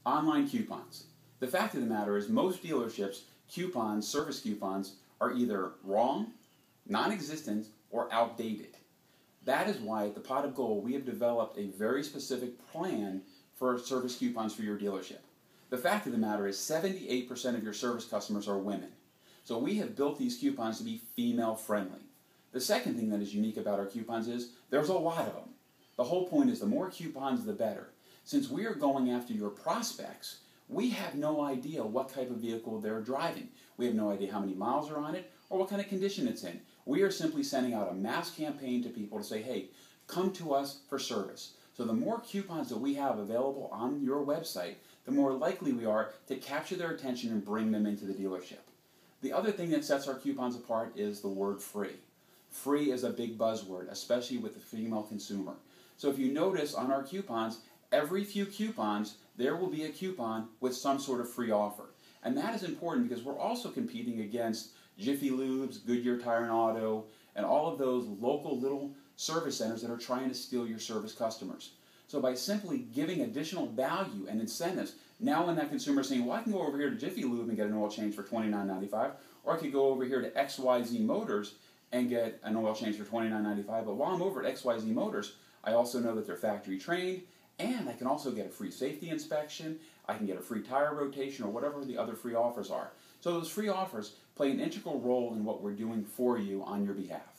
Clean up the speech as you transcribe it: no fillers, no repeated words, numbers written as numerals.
Online coupons. The fact of the matter is most dealerships' coupons, service coupons, are either wrong, non-existent, or outdated. That is why at the Pot of Gold we have developed a very specific plan for service coupons for your dealership. The fact of the matter is 78% of your service customers are women. So we have built these coupons to be female friendly. The second thing that is unique about our coupons is there's a lot of them. The whole point is the more coupons the better. Since we are going after your prospects, we have no idea what type of vehicle they're driving. We have no idea how many miles are on it or what kind of condition it's in. We are simply sending out a mass campaign to people to say, hey, come to us for service. So the more coupons that we have available on your website, the more likely we are to capture their attention and bring them into the dealership. The other thing that sets our coupons apart is the word free. Free is a big buzzword, especially with the female consumer. So if you notice on our coupons, every few coupons, there will be a coupon with some sort of free offer. And that is important because we're also competing against Jiffy Lubes, Goodyear Tire and Auto, and all of those local little service centers that are trying to steal your service customers. So by simply giving additional value and incentives, now when that consumer is saying, well, I can go over here to Jiffy Lube and get an oil change for $29.95, or I could go over here to XYZ Motors and get an oil change for $29.95, but while I'm over at XYZ Motors, I also know that they're factory trained, and I can also get a free safety inspection, I can get a free tire rotation, or whatever the other free offers are. So those free offers play an integral role in what we're doing for you on your behalf.